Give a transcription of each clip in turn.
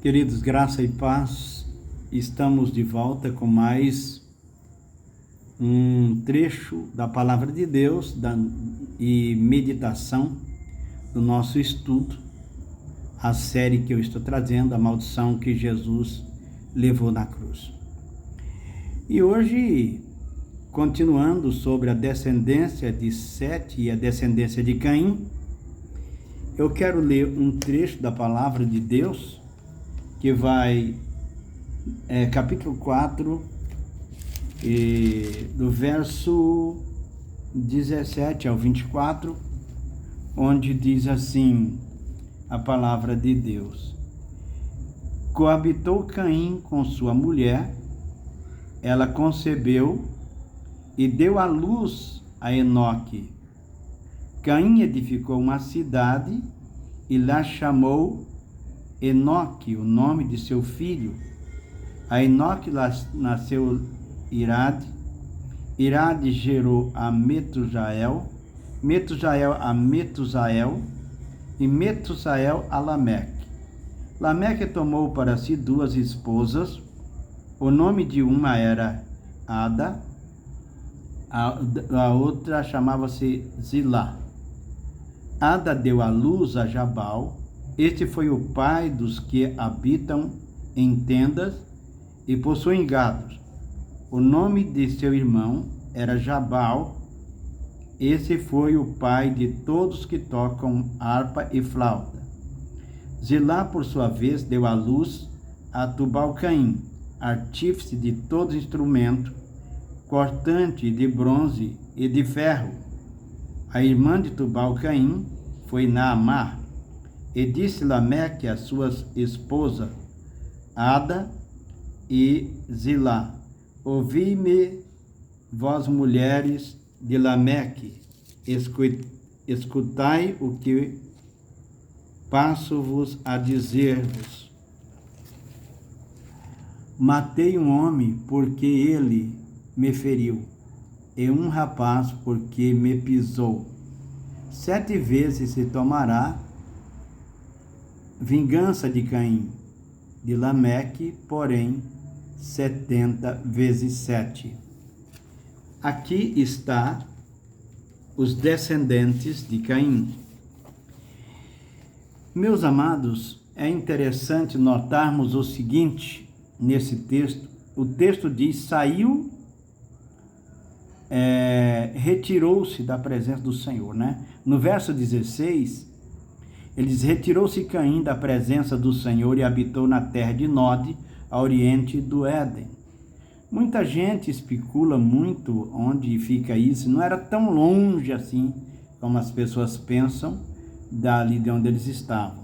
Queridos, graça e paz, estamos de volta com mais um trecho da Palavra de Deus e meditação do nosso estudo, a série que eu estou trazendo, a maldição que Jesus levou na cruz. E hoje, continuando sobre a descendência de Sete e a descendência de Caim, eu quero ler um trecho da Palavra de Deus, que vai, capítulo 4, do verso 17 ao 24, onde diz assim a Palavra de Deus: Coabitou Caim com sua mulher, ela concebeu e deu à luz a Enoque. Caim edificou uma cidade e lá chamou Enoque, o nome de seu filho. A Enoque nasceu Irade. Irade gerou a Metusael, Metusael a Metusael e Metusael a Lameque. Lameque tomou para si duas esposas. O nome de uma era Ada, a outra chamava-se Zilá. Ada deu à luz a Jabal. Este foi o pai dos que habitam em tendas e possuem gados. O nome de seu irmão era Jabal. Esse foi o pai de todos que tocam harpa e flauta. Zilá, por sua vez, deu à luz a Tubal-Caim, artífice de todo instrumento, cortante de bronze e de ferro. A irmã de Tubal-Caim foi Naamá. E disse Lameque a suas esposas, Ada e Zilá: Ouvi-me, vós mulheres de Lameque, escutai o que passo-vos a dizer-vos. Matei um homem porque ele me feriu, e um rapaz porque me pisou. 7 vezes se tomará vingança de Caim, de Lameque, porém, 70 vezes 7. Aqui está os descendentes de Caim. Meus amados, é interessante notarmos o seguinte nesse texto. O texto diz: saiu, retirou-se da presença do Senhor, né? No verso 16, ele diz: retirou-se Caim da presença do Senhor e habitou na terra de Nod, a oriente do Éden. Muita gente especula muito onde fica isso. Não era tão longe assim como as pessoas pensam dali de onde eles estavam.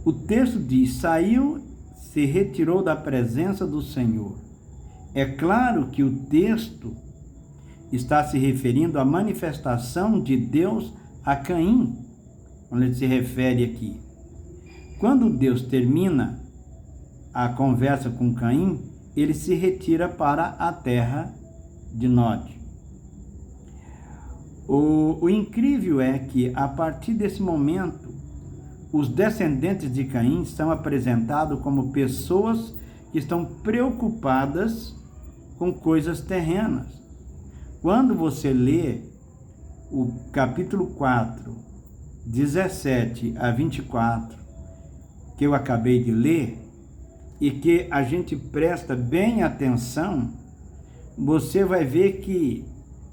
O texto diz: saiu, se retirou da presença do Senhor. É claro que o texto está se referindo à manifestação de Deus a Caim, onde ele se refere aqui. Quando Deus termina a conversa com Caim, ele se retira para a terra de Nod. O incrível é que, a partir desse momento, os descendentes de Caim são apresentados como pessoas que estão preocupadas com coisas terrenas. Quando você lê o capítulo 4, 17 a 24, que eu acabei de ler, e que a gente presta bem atenção, você vai ver que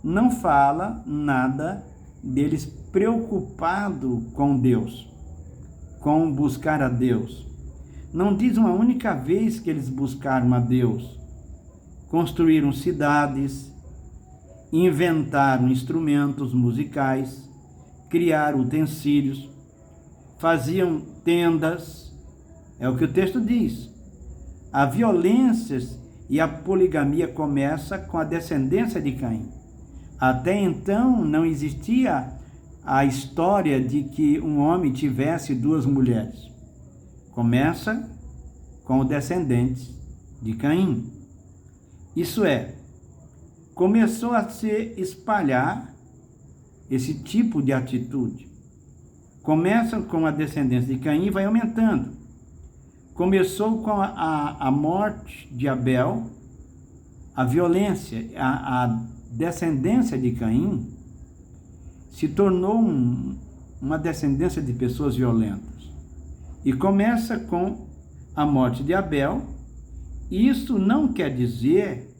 não fala nada deles preocupado com Deus, com buscar a Deus. Não diz uma única vez que eles buscaram a Deus. Construíram cidades, inventaram instrumentos musicais, criaram utensílios, faziam tendas. É o que o texto diz. A violência e a poligamia começa com a descendência de Caim. Até então não existia a história de que um homem tivesse 2 mulheres. Começa com o descendente de Caim. Isso é, começou a se espalhar esse tipo de atitude. Começa com a descendência de Caim e vai aumentando. Começou com a morte de Abel, a violência, a descendência de Caim se tornou uma descendência de pessoas violentas. E começa com a morte de Abel. Isso não quer dizer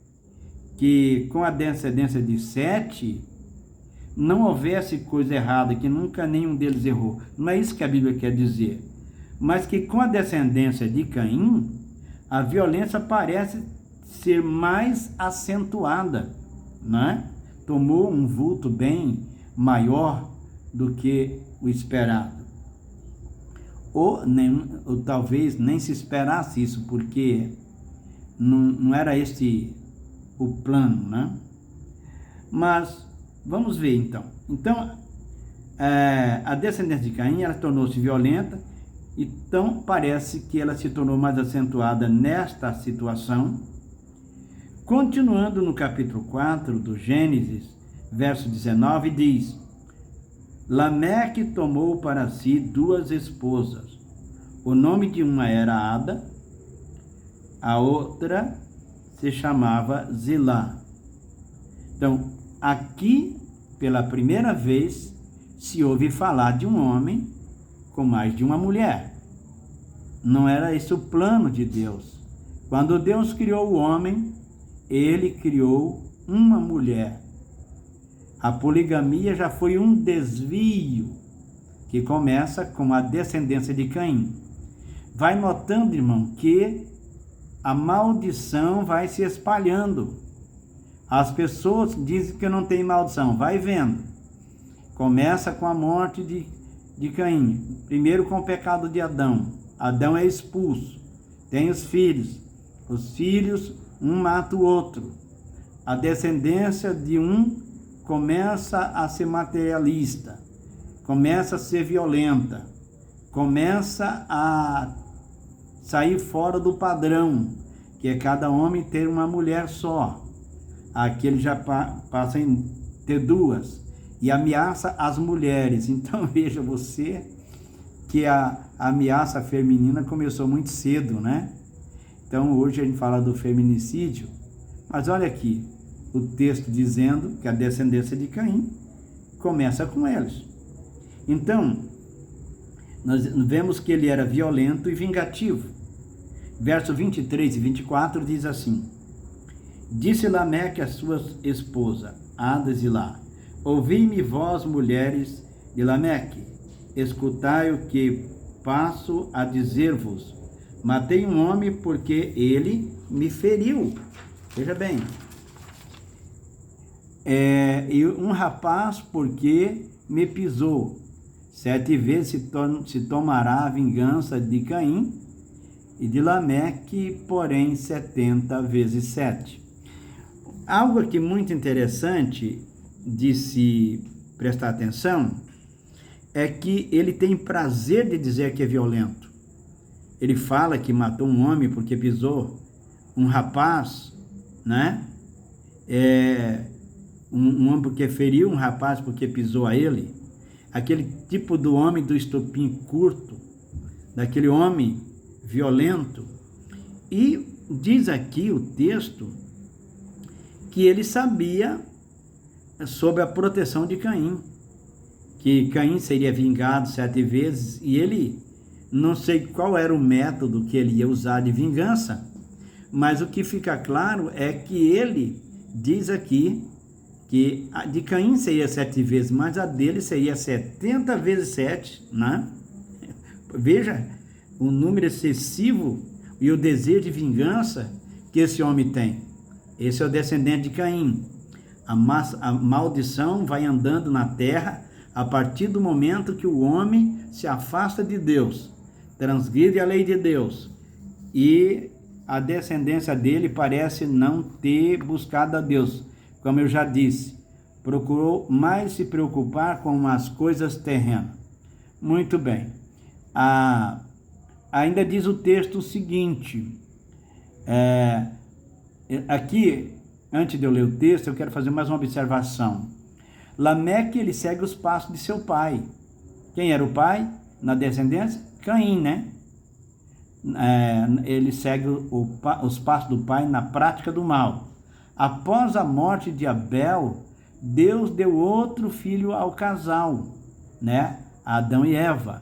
que com a descendência de Sete não houvesse coisa errada, que nunca nenhum deles errou. Não é isso que a Bíblia quer dizer. Mas que com a descendência de Caim, a violência parece ser mais acentuada, né? Tomou um vulto bem maior do que o esperado. Ou talvez nem se esperasse isso, porque não era esse o plano, né? Mas vamos ver então. Então, a descendência de Caim, ela tornou-se violenta, então parece que ela se tornou mais acentuada nesta situação. Continuando no capítulo 4 do Gênesis, verso 19, diz: Lameque tomou para si 2 esposas. O nome de uma era Ada, a outra se chamava Zilá. Então, aqui, pela primeira vez, se ouve falar de um homem com mais de uma mulher. Não era esse o plano de Deus. Quando Deus criou o homem, ele criou uma mulher. A poligamia já foi um desvio que começa com a descendência de Caim. Vai notando, irmão, que a maldição vai se espalhando. As pessoas dizem que não tem maldição, vai vendo. Começa com a morte de Caim, primeiro com o pecado de Adão. Adão é expulso, tem os filhos, um mata o outro. A descendência de um começa a ser materialista, começa a ser violenta, começa a sair fora do padrão, que é cada homem ter uma mulher só. Aqui ele já passa a ter 2 e ameaça as mulheres. Então veja você que a ameaça feminina começou muito cedo, né? Então hoje a gente fala do feminicídio, mas olha aqui o texto dizendo que a descendência de Caim começa com eles. Então, nós vemos que ele era violento e vingativo. Verso 23 e 24 diz assim: Disse Lameque à sua esposa, Ada e Zilá: Ouvi-me vós, mulheres de Lameque, escutai o que passo a dizer-vos. Matei um homem porque ele me feriu. Veja bem. E um rapaz porque me pisou. 7 vezes se tomará a vingança de Caim, e de Lameque, porém, 70 vezes 7. Algo aqui muito interessante de se prestar atenção é que ele tem prazer de dizer que é violento. Ele fala que matou um homem porque pisou um rapaz, né? Um homem porque feriu um rapaz porque pisou a ele. Aquele tipo do homem do estopim curto, daquele homem violento. E diz aqui o texto que ele sabia sobre a proteção de Caim, que Caim seria vingado 7 vezes, e ele, não sei qual era o método que ele ia usar de vingança, mas o que fica claro é que ele diz aqui que a de Caim seria 7 vezes, mas a dele seria 70 vezes 7, né? Veja o número excessivo e o desejo de vingança que esse homem tem. Esse é o descendente de Caim. A maldição vai andando na terra a partir do momento que o homem se afasta de Deus, transgride a lei de Deus, e a descendência dele parece não ter buscado a Deus. Como eu já disse, procurou mais se preocupar com as coisas terrenas. Muito bem. Ainda diz o texto o seguinte, aqui, antes de eu ler o texto, eu quero fazer mais uma observação. Lameque, ele segue os passos de seu pai. Quem era o pai na descendência? Caim, né? ele segue os passos do pai na prática do mal. Após a morte de Abel, Deus deu outro filho ao casal, né? Adão e Eva.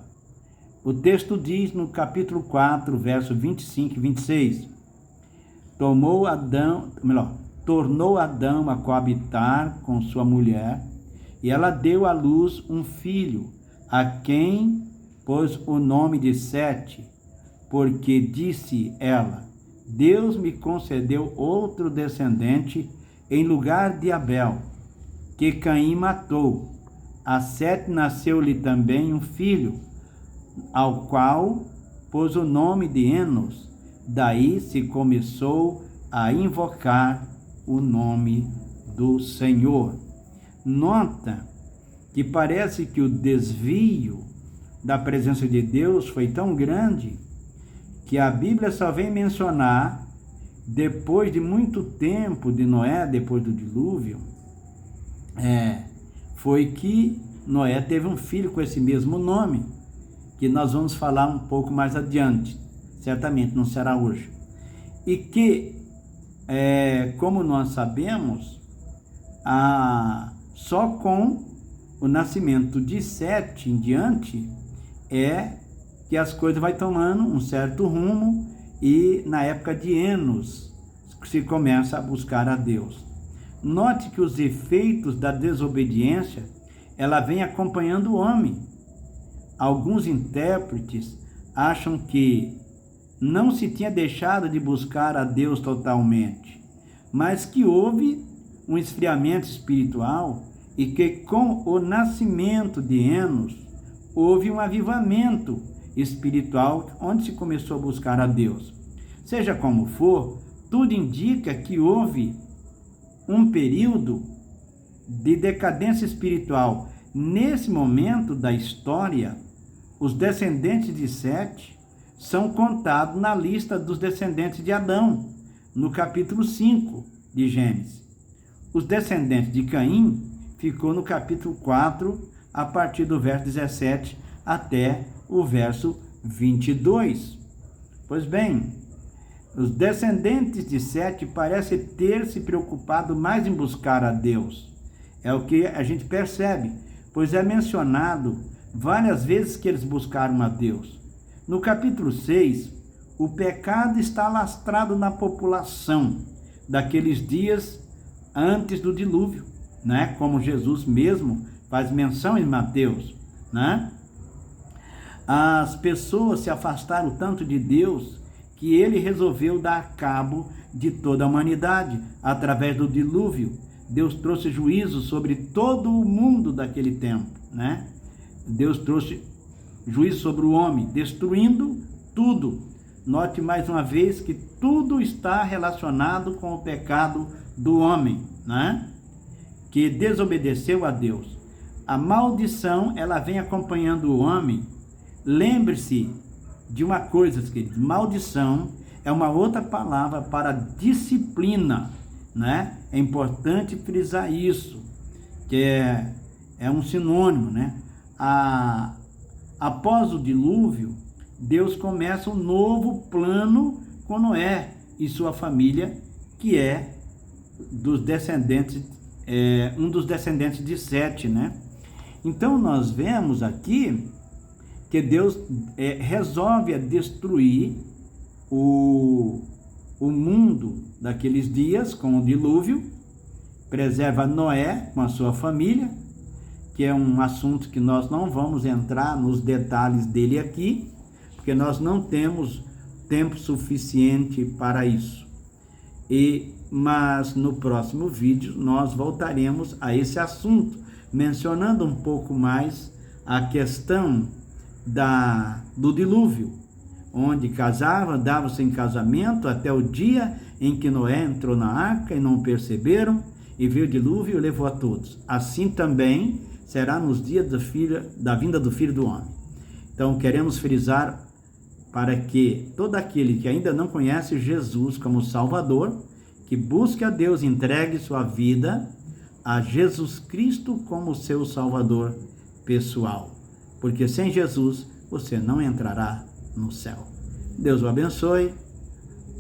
O texto diz no capítulo 4, verso 25 e 26, tornou Adão a coabitar com sua mulher, e ela deu à luz um filho, a quem pôs o nome de Sete, porque disse ela: Deus me concedeu outro descendente em lugar de Abel, que Caim matou. A Sete nasceu-lhe também um filho, ao qual pôs o nome de Enos. Daí se começou a invocar o nome do Senhor. Nota que parece que o desvio da presença de Deus foi tão grande que a Bíblia só vem mencionar, depois de muito tempo de Noé, depois do dilúvio, foi que Noé teve um filho com esse mesmo nome, que nós vamos falar um pouco mais adiante, certamente não será hoje. E que, como nós sabemos, só com o nascimento de Sete em diante que as coisas vão tomando um certo rumo, e na época de Enos se começa a buscar a Deus. Note que os efeitos da desobediência, ela vem acompanhando o homem. Alguns intérpretes acham que não se tinha deixado de buscar a Deus totalmente, mas que houve um esfriamento espiritual e que com o nascimento de Enos houve um avivamento espiritual onde se começou a buscar a Deus. Seja como for, tudo indica que houve um período de decadência espiritual. Nesse momento da história, os descendentes de Sete são contados na lista dos descendentes de Adão, no capítulo 5 de Gênesis. Os descendentes de Caim ficou no capítulo 4, a partir do verso 17 até o verso 22. Pois bem, os descendentes de Sete parecem ter se preocupado mais em buscar a Deus. É o que a gente percebe, pois é mencionado várias vezes que eles buscaram a Deus. No capítulo 6, o pecado está alastrado na população daqueles dias antes do dilúvio, né? Como Jesus mesmo faz menção em Mateus, né? As pessoas se afastaram tanto de Deus que ele resolveu dar cabo de toda a humanidade através do dilúvio. Deus trouxe juízo sobre todo o mundo daquele tempo, né? Deus trouxe juízo sobre o homem, destruindo tudo. Note mais uma vez que tudo está relacionado com o pecado do homem, né? Que desobedeceu a Deus. A maldição, ela vem acompanhando o homem. Lembre-se de uma coisa, queridos: maldição é uma outra palavra para disciplina, né? É importante frisar isso, que é um sinônimo, né? Após o dilúvio, Deus começa um novo plano com Noé e sua família, que é dos descendentes, um dos descendentes de Sete, né? Então nós vemos aqui que Deus resolve destruir o mundo daqueles dias com o dilúvio, preserva Noé com a sua família, que é um assunto que nós não vamos entrar nos detalhes dele aqui, porque nós não temos tempo suficiente para isso. Mas no próximo vídeo nós voltaremos a esse assunto, mencionando um pouco mais a questão do dilúvio, onde casavam, davam-se em casamento até o dia em que Noé entrou na arca e não perceberam, e veio o dilúvio e levou a todos. Assim também será nos dias da vinda do Filho do Homem. Então queremos frisar para que todo aquele que ainda não conhece Jesus como Salvador, que busque a Deus, entregue sua vida a Jesus Cristo como seu Salvador pessoal. Porque sem Jesus você não entrará no céu. Deus o abençoe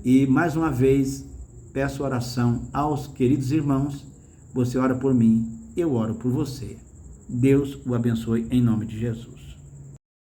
e, mais uma vez, peço oração aos queridos irmãos. Você ora por mim, eu oro por você. Deus o abençoe em nome de Jesus.